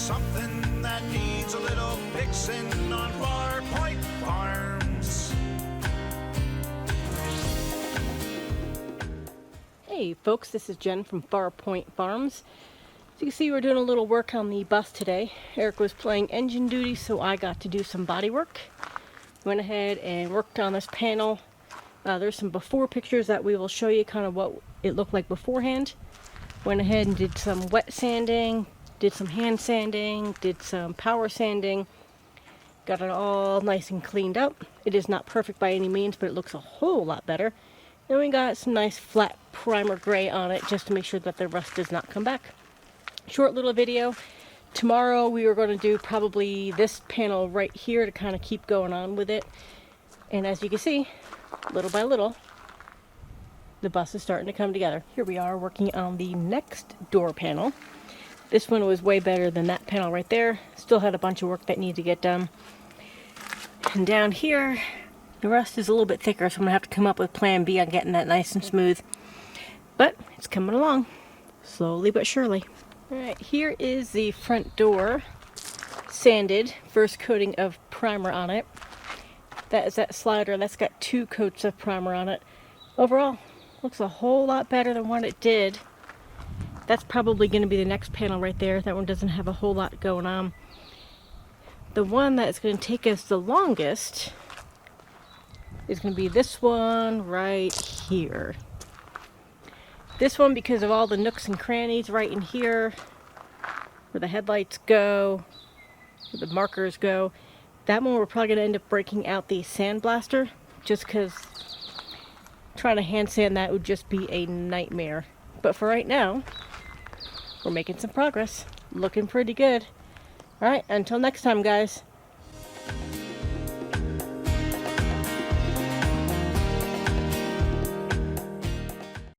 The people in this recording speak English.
something that needs a little fixing on Far Point Farms. Hey folks, this is Jen from Far Point Farms. As you can see, we're doing a little work on the bus today. Eric was playing engine duty, so I got to do some body work. Went ahead and worked on this panel. There's some before pictures that we will show you kind of what it looked like beforehand. Went ahead and did some wet sanding, did some hand sanding, did some power sanding. Got it all nice and cleaned up. It is not perfect by any means, but it looks a whole lot better. And we got some nice flat primer gray on it just to make sure that the rust does not come back. Short little video. Tomorrow we are going to do probably this panel right here to kind of keep going on with it. And as you can see, little by little, the bus is starting to come together. Here we are working on the next door panel. This one was way better than that panel right there. Still had a bunch of work that needed to get done. And down here, the rust is a little bit thicker, so I'm going to have to come up with plan B on getting that nice and smooth. But it's coming along, slowly but surely. Alright, here is the front door, sanded, first coating of primer on it. That is that slider, that's got 2 coats of primer on it. Overall, looks a whole lot better than what it did. That's probably going to be the next panel right there. That one doesn't have a whole lot going on. The one that's going to take us the longest is going to be this one right here. This one, because of all the nooks and crannies right in here, where the headlights go, where the markers go, that one we're probably going to end up breaking out the sandblaster, just because trying to hand sand that would just be a nightmare. But for right now, we're making some progress. Looking pretty good. Alright, until next time, guys.